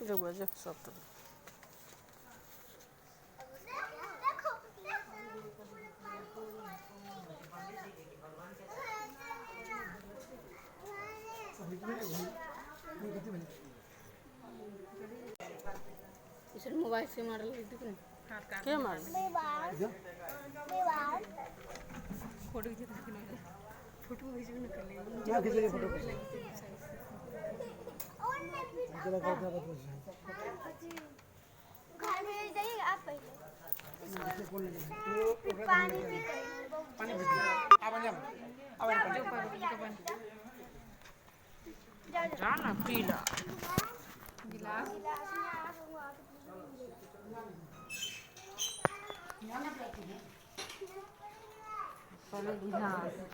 रहुआ जो सब तो इसे मोबाइल से मार ली थी क्या मार फोटो खींच फोटो खींच न कर ले क्या खींचेगी फोटो चला कर दे घर में जाइए आप पहले कौन ले पानी पी कर पानी पी अब जा अब जाना पीला गिलास पहले हाँ